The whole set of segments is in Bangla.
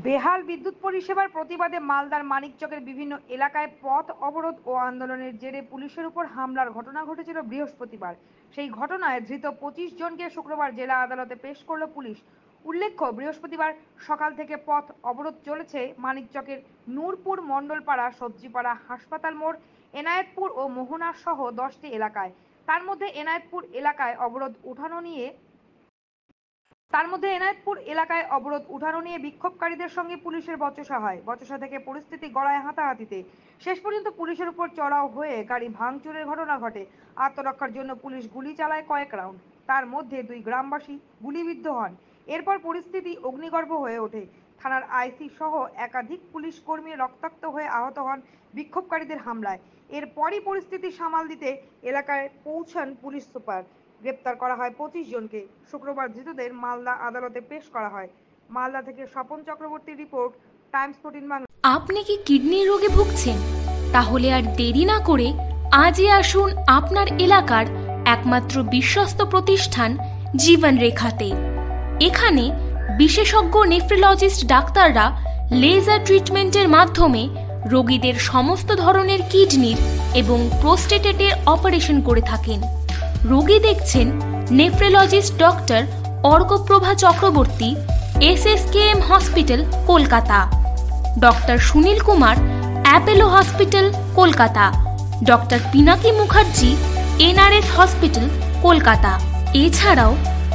বেহাল বিদ্যুৎ পরিষেবার প্রতিবাদে মালদার মানিকচকের বিভিন্ন এলাকায় পথ অবরোধ ও আন্দোলনের জেরে পুলিশের উপর হামলার ঘটনা ঘটেছিল বৃহস্পতিবার। সেই ঘটনায় ধৃত 25 জনকে শুক্রবার জেলা আদালতে পেশ করল পুলিশ। উল্লেখ্য, বৃহস্পতিবার সকাল থেকে পথ অবরোধ চলেছে মানিকচকের নূরপুর, মণ্ডলপাড়া, সবজিপাড়া, হাসপাতাল মোড়, এনায়েতপুর ও মোহনা সহ 10টি এলাকায়। তার মধ্যে এনায়েতপুর এলাকায় অবরোধ উঠানো নিয়ে বিক্ষোভকারীদের সঙ্গে পুলিশের বচসা হয়। বচসা থেকে পরিস্থিতি গড়ায় হাতাহাতিতে। শেষ পর্যন্ত পুলিশের উপর চড়াও হয়ে গাড়ি ভাঙচুরের ঘটনা ঘটে। আত্মরক্ষার জন্য পুলিশ গুলি চালায় কয়েক রাউন্ড। তার মধ্যে 2 গ্রামবাসী গুলিবিদ্ধ হন। এরপর পরিস্থিতি অগ্নিগর্ভ হয়ে ওঠে। থানার আইসি সহ একাধিক পুলিশ কর্মী রক্তাক্ত হয়ে আহত হন বিক্ষোভকারীদের হামলায়। এরপরই পরিস্থিতি সামাল দিতে এলাকায় পৌঁছান পুলিশ সুপার। গ্রেপ্তার করা হয় 25 জনকে। শুক্রবার ধৃতদের মালদা আদালতে পেশ করা হয়। মালদা থেকে স্বপন চক্রবর্তীর রিপোর্ট, টাইমস 14 বাংলা। আপনি কি কিডনি রোগে ভুগছেন? তাহলে আর দেরি না করে আজই আসুন আপনার এলাকার একমাত্র বিশ্বস্ত প্রতিষ্ঠান জীবন রেখাতে। এখানে বিশেষজ্ঞ নেফ্রোলজিস্ট ডাক্তাররা লেজার ট্রিটমেন্টের মাধ্যমে রোগীদের সমস্ত ধরনের কিডনির এবং প্রোস্টেটের অপারেশন করে থাকেন। রোগী দেখছেন nephrologist doctor Arkaprabha Chakraborty, SSKM hospital, Kolkata; doctor Sunil Kumar, Apollo hospital, Kolkata; doctor Pinaki Mukherjee, NRS hospital, Kolkata. এছাড়াও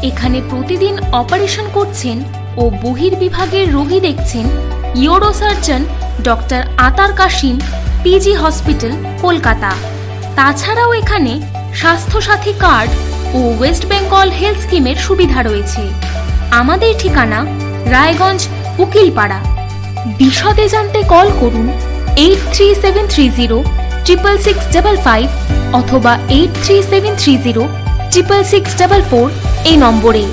এখানে প্রতিদিন অপারেশন করছেন ও বহির্বিভাগের রোগী দেখছেন ইউরোসার্জন ডক্টর আতার কাশিম, PG হসপিটাল, কলকাতা। তাছাড়াও এখানে স্বাস্থ্যসাথী কার্ড ও ওয়েস্ট বেঙ্গল হেলথ স্কিমের সুবিধা রয়েছে। আমাদের ঠিকানা রায়গঞ্জ, উকিলপাড়া। বিশদে জানতে কল করুন 8373066655 অথবা 8373066644 এই নম্বরে।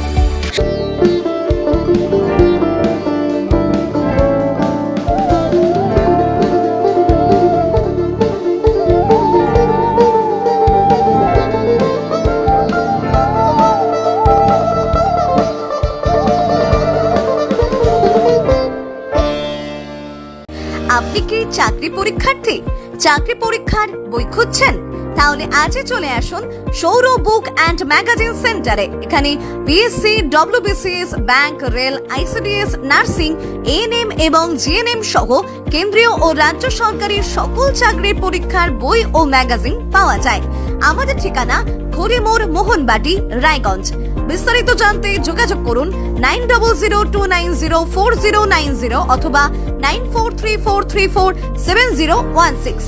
আপনি কি চাকরি পরীক্ষার্থী? চাকরি পরীক্ষার বই খুঁজছেন? তাহলে আজই চলে আসুন সৌরভ বুক অ্যান্ড ম্যাগাজিন সেন্টারে। এখানে BSc, WBCS, bank, rail, ICDS, nursing, ANM এবং GNM সহ কেন্দ্রীয় ও রাজ্য সরকারি সকল চাকরির পরীক্ষার বই ও ম্যাগাজিন পাওয়া যায়। আমাদের ঠিকানা খড়িমোড়, মোহনবাটি, রায়গঞ্জ। বিস্তারিত জানতে যোগাযোগ করুন 9002904090 অথবা 9434347016।